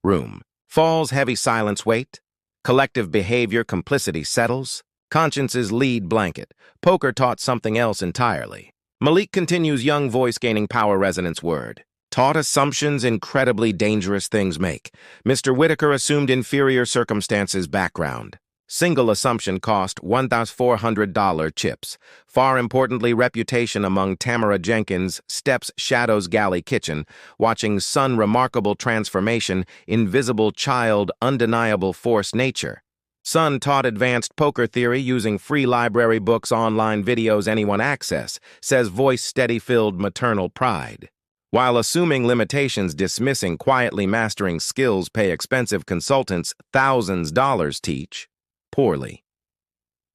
Room. Falls heavy silence weight. Collective behavior, complicity settles. Conscience's lead blanket. Poker taught something else entirely. Malik continues young voice gaining power resonance word. Taught assumptions incredibly dangerous things make. Mr. Whitaker assumed inferior circumstances background. Single assumption cost $1,400 chips. Far importantly, reputation among Tamara Jenkins, Steps Shadows Galley Kitchen, watching son remarkable transformation, invisible child, undeniable force nature. Son taught advanced poker theory using free library books, online videos anyone access, says voice steady-filled maternal pride. While assuming limitations, dismissing quietly mastering skills, pay expensive consultants thousands dollars teach. Poorly.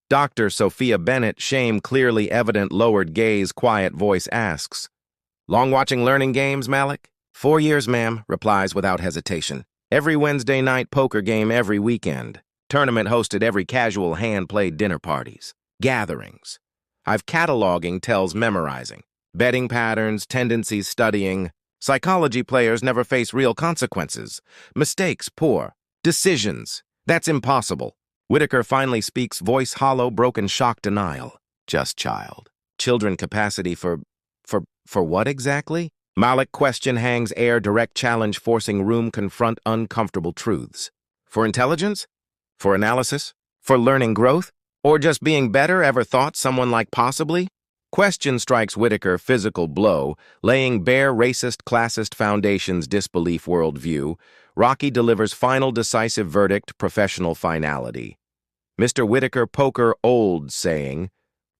Dr. Sophia Bennett, shame clearly evident, lowered gaze, quiet voice asks, Long watching learning games, Malik? 4 years, ma'am, replies without hesitation. Every Wednesday night poker game every weekend. Tournament hosted every casual hand-played dinner parties. Gatherings. I've cataloging tells memorizing. Betting patterns, tendencies studying. Psychology players never face real consequences. Mistakes poor. Decisions. That's impossible. Whitaker finally speaks, voice hollow, broken shock denial. Just child. Children capacity for what exactly? Malik question hangs air, direct challenge forcing room confront uncomfortable truths. For intelligence? For analysis? For learning growth? Or just being better, ever thought someone like possibly? Question strikes Whitaker physical blow, laying bare racist, classist foundations disbelief worldview. Rocky delivers final decisive verdict, professional finality. Mr. Whitaker poker old saying,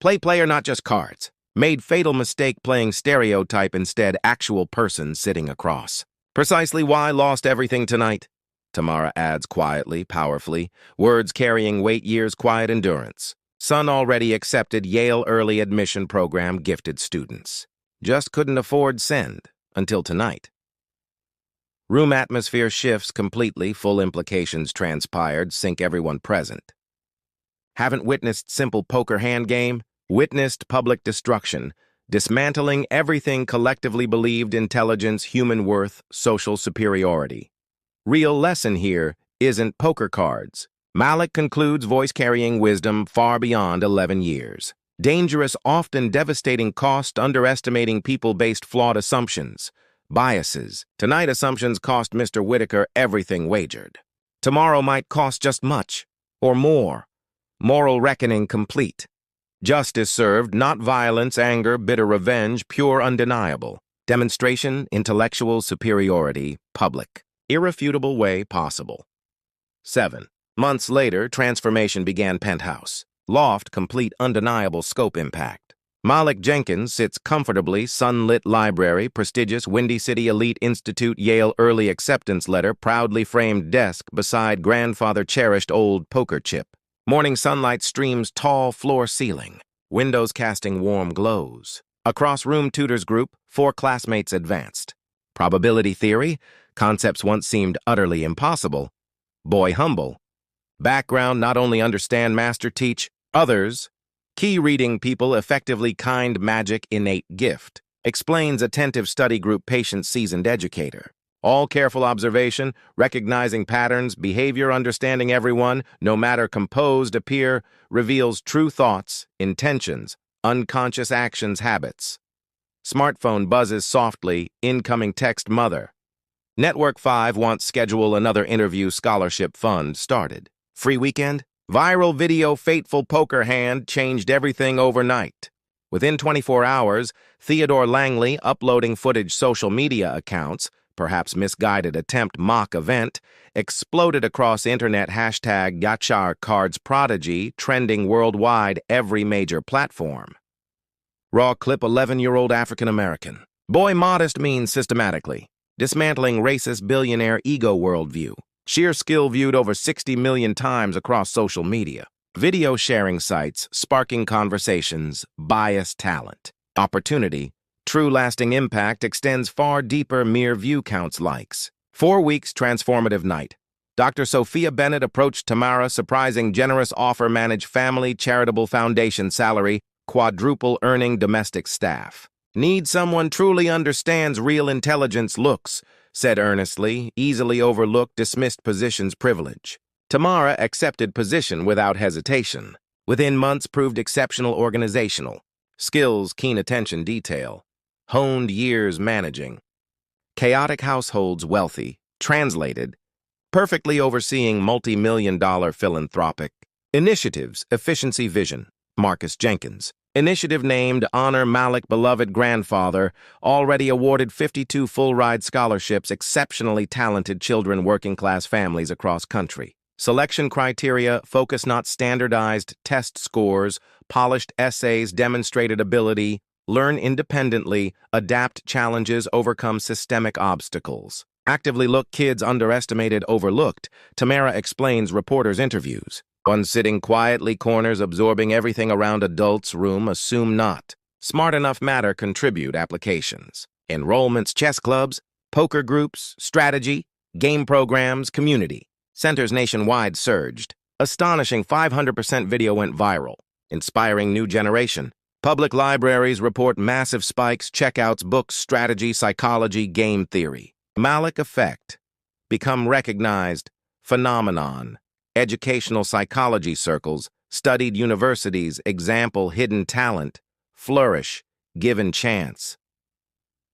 play player not just cards. Made fatal mistake playing stereotype instead actual person sitting across. Precisely why lost everything tonight? Tamara adds quietly, powerfully, words carrying weight years quiet endurance. Son already accepted Yale early admission program gifted students. Just couldn't afford send until tonight. Room atmosphere shifts completely, full implications transpired, sink everyone present. Haven't witnessed simple poker hand game? Witnessed public destruction, dismantling everything collectively believed intelligence, human worth, social superiority. Real lesson here isn't poker cards. Malik concludes voice-carrying wisdom far beyond 11 years. Dangerous, often devastating cost, underestimating people-based flawed assumptions. Biases. Tonight assumptions cost Mr. Whitaker everything wagered. Tomorrow might cost just much, or more. Moral reckoning complete. Justice served, not violence, anger, bitter revenge, pure undeniable. Demonstration, intellectual superiority, public. Irrefutable way possible. 7. Months later, transformation began penthouse. Loft, complete undeniable scope impact. Malik Jenkins sits comfortably, sunlit library, prestigious Windy City Elite Institute Yale early acceptance letter, proudly framed desk beside grandfather cherished old poker chip. Morning sunlight streams tall floor ceiling, windows casting warm glows. Across room tutors group, 4 classmates advanced. Probability theory, concepts once seemed utterly impossible. Boy humble. Background not only understand master teach, others. Key reading people effectively kind magic innate gift. Explains attentive study group patient seasoned educator. All careful observation, recognizing patterns, behavior, understanding everyone, no matter composed, appear, reveals true thoughts, intentions, unconscious actions, habits. Smartphone buzzes softly, incoming text mother. Network 5 wants schedule another interview scholarship fund started. Free weekend? Viral video fateful poker hand changed everything overnight. Within 24 hours, Theodore Langley uploading footage social media accounts, perhaps misguided attempt mock event, exploded across internet hashtag Gachar Cards Prodigy, trending worldwide every major platform. Raw clip 11-year-old African-American. Boy modest means systematically. Dismantling racist billionaire ego worldview. Sheer skill viewed over 60 million times across social media. Video sharing sites, sparking conversations, biased talent. Opportunity. True lasting impact extends far deeper mere view counts likes. 4 weeks transformative night. Dr. Sophia Bennett approached Tamara, surprising generous offer manage family charitable foundation salary, quadruple earning domestic staff. Need someone truly understands real intelligence looks, said earnestly, easily overlooked dismissed position's privilege. Tamara accepted position without hesitation. Within months proved exceptional organizational. Skills, keen attention detail. Honed years managing. Chaotic households wealthy. Translated. Perfectly overseeing multi-million-dollar philanthropic. Initiatives, efficiency vision. Marcus Jenkins. Initiative named Honor Malik beloved grandfather, already awarded 52 full-ride scholarships, exceptionally talented children working-class families across country. Selection criteria, focus not standardized, test scores, polished essays, demonstrated ability, learn independently, adapt challenges, overcome systemic obstacles. Actively look kids underestimated, overlooked, Tamara explains reporters' interviews. One sitting quietly corners absorbing everything around adults' room, assume not. Smart enough matter contribute applications. Enrollments, chess clubs, poker groups, strategy, game programs, community. Centers nationwide surged. Astonishing 500% video went viral. Inspiring new generation. Public libraries report massive spikes, checkouts, books, strategy, psychology, game theory. Malik effect. Become recognized. Phenomenon. educational psychology circles, studied universities, example hidden talent, flourish, given chance.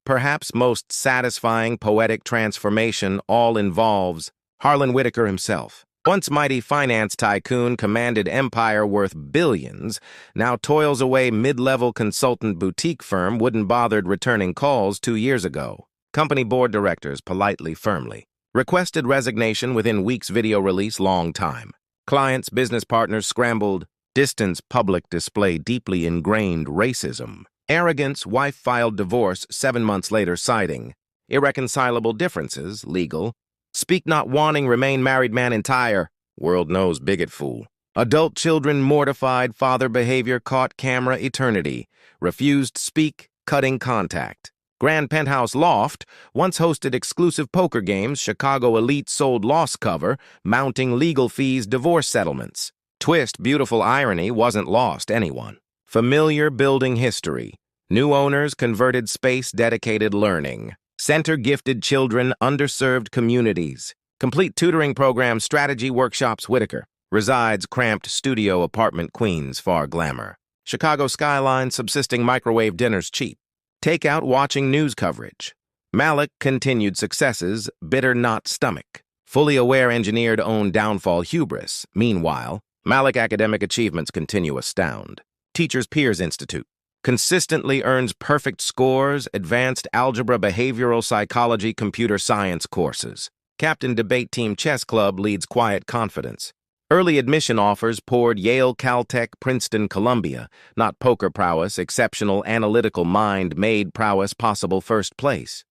Perhaps most satisfying poetic transformation all involves Harlan Whitaker himself. Once mighty finance tycoon, commanded empire worth billions, now toils away mid-level consultant boutique firm wouldn't bothered returning calls 2 years ago. Company board directors politely, firmly. Requested resignation within weeks video release long time. Clients, business partners scrambled. Distance public display deeply ingrained racism. Arrogance, wife filed divorce 7 months later citing. Irreconcilable differences, legal. Speak not wanting, remain married man entire. World knows bigot fool. Adult children mortified, father behavior caught camera eternity. Refused speak, cutting contact. Grand Penthouse Loft once hosted exclusive poker games. Chicago elite sold loss cover, mounting legal fees, divorce settlements. Twist, beautiful irony, wasn't lost anyone. Familiar building history. New owners converted space dedicated learning. Center gifted children, underserved communities. Complete tutoring program, strategy workshops, Whitaker. Resides cramped studio apartment, Queens, far glamour. Chicago skyline, subsisting microwave dinners cheap. Takeout watching news coverage. Malik continued successes, bitter not stomach. Fully aware engineered own downfall hubris. Meanwhile, Malik academic achievements continue astound. Teachers Peers Institute. Consistently earns perfect scores, advanced algebra, behavioral psychology, computer science courses. Captain debate team chess club leads quiet confidence. Early admission offers poured Yale, Caltech, Princeton, Columbia. Not poker prowess, exceptional analytical mind, Maid prowess, possible first place.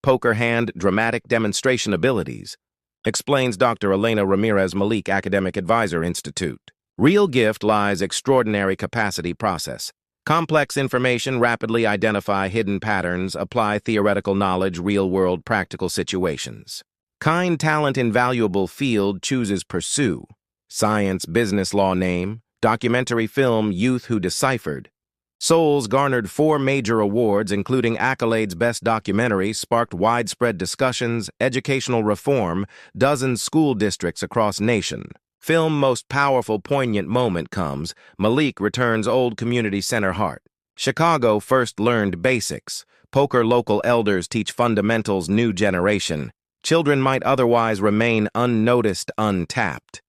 Poker hand, dramatic demonstration abilities. Explains Dr. Elena Ramirez Malik, Academic Advisor Institute. Real gift lies extraordinary capacity process. Complex information, rapidly identify hidden patterns, apply theoretical knowledge, real-world practical situations. Kind talent, invaluable field, chooses pursue. Science, business law name, documentary film, Youth Who Deciphered. Souls garnered 4 major awards, including accolades Best Documentary, sparked widespread discussions, educational reform, dozens school districts across nation. Film most powerful poignant moment comes, Malik returns old community center heart. Chicago first learned basics. Poker local elders teach fundamentals new generation. Children might otherwise remain unnoticed, untapped.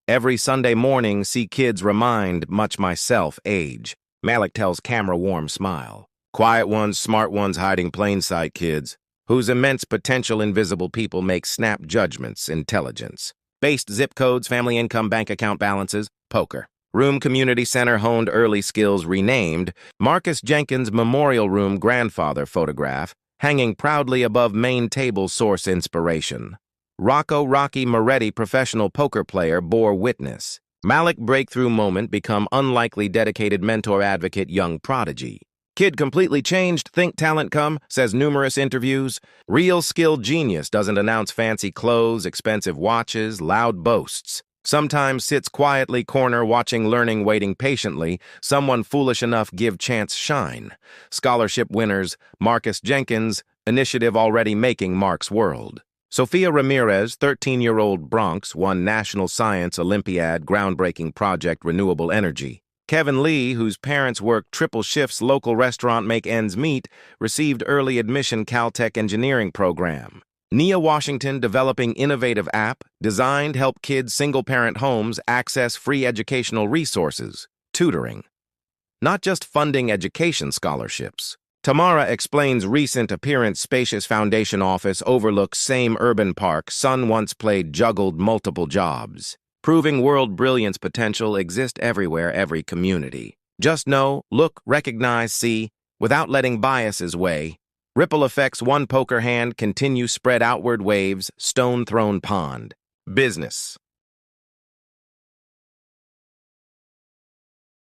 Every Sunday morning see kids remind, much myself, age. Malik tells camera warm smile. Quiet ones, smart ones hiding plain sight kids, whose immense potential invisible people make snap judgments, intelligence. Based zip codes, family income, bank account balances, poker. Room community center honed early skills renamed, Marcus Jenkins Memorial Room grandfather photograph, hanging proudly above main table source inspiration. Rocco Rocky Moretti professional poker player bore witness. Malik breakthrough moment become unlikely dedicated mentor advocate young prodigy. Kid completely changed, think talent come, says numerous interviews. Real skilled genius doesn't announce fancy clothes, expensive watches, loud boasts. Sometimes sits quietly corner watching learning waiting patiently, someone foolish enough give chance shine. Scholarship winners, Marcus Jenkins, initiative already making Mark's world. Sophia Ramirez, 13-year-old Bronx, won National Science Olympiad groundbreaking project renewable energy. Kevin Lee, whose parents work triple shifts local restaurant make ends meet, received early admission Caltech engineering program. Nia Washington developing innovative app designed help kids single-parent homes access free educational resources, tutoring. Not just funding education scholarships. Tamara explains recent appearance spacious foundation office overlooks same urban park son once played juggled multiple jobs. Proving world brilliance potential exist everywhere, every community. Just know, look, recognize, see, without letting biases weigh. Ripple effects one poker hand continue spread outward waves, stone thrown pond. Business.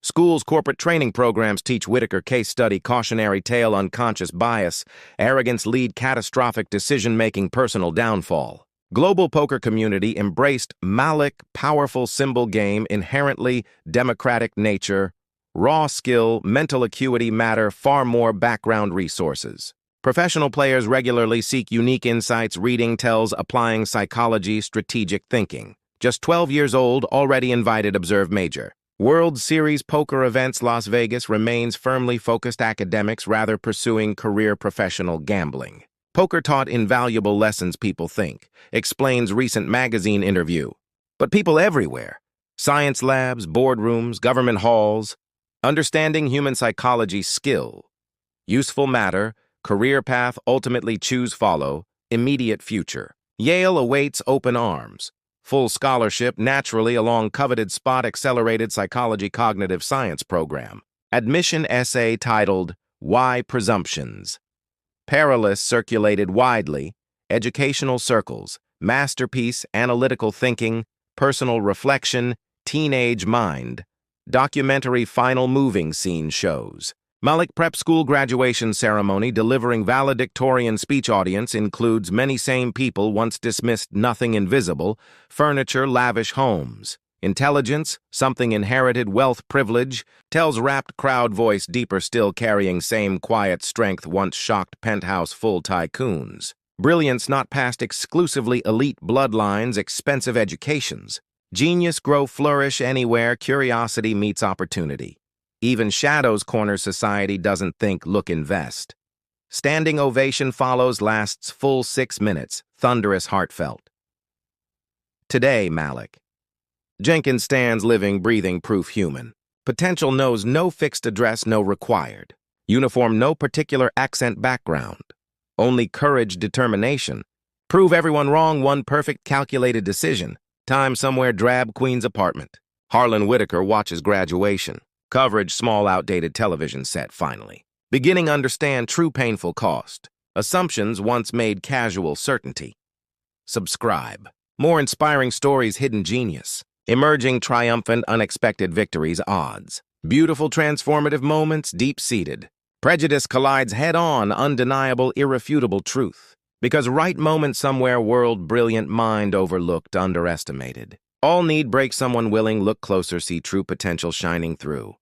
Schools' corporate training programs teach Whitaker case study cautionary tale unconscious bias, arrogance lead catastrophic decision-making personal downfall. Global poker community embraced Malik powerful symbol game inherently democratic nature, raw skill, mental acuity matter far more background resources. Professional players regularly seek unique insights reading tells applying psychology strategic thinking. Just 12 years old, already invited, observe major. World Series poker events Las Vegas remains firmly focused academics rather pursuing career professional gambling. Poker taught invaluable lessons people think, explains recent magazine interview. But people everywhere, science labs, boardrooms, government halls, understanding human psychology skill, useful matter, career path ultimately choose follow, immediate future. Yale awaits open arms. Full scholarship naturally along coveted spot accelerated psychology cognitive science program. Admission essay titled, Why Presumptions? Perilous circulated widely, educational circles, masterpiece, analytical thinking, personal reflection, teenage mind, documentary final moving scene shows. Malik Prep School graduation ceremony delivering valedictorian speech audience includes many same people once dismissed nothing invisible, furniture, lavish homes. Intelligence, something inherited, wealth, privilege, tells rapt crowd voice deeper still carrying same quiet strength once shocked penthouse full tycoons. Brilliance not past exclusively elite bloodlines, expensive educations. Genius grow flourish anywhere curiosity meets opportunity. Even Shadow's corner society doesn't think, look, invest. Standing ovation follows lasts full 6 minutes, thunderous, heartfelt. Today, Malik. Jenkins stands living, breathing proof human. Potential knows no fixed address, no required. Uniform, no particular accent background. Only courage, determination. Prove everyone wrong, one perfect calculated decision. Time somewhere drab Queen's apartment. Harlan Whitaker watches graduation. Coverage, small outdated television set, finally. Beginning understand true painful cost. Assumptions once made casual certainty. Subscribe. More inspiring stories, hidden genius. Emerging triumphant, unexpected victories, odds. Beautiful transformative moments, deep-seated. Prejudice collides head-on, undeniable, irrefutable truth. Because right moment somewhere, world brilliant mind overlooked, underestimated. All need break someone willing, look closer, see true potential shining through.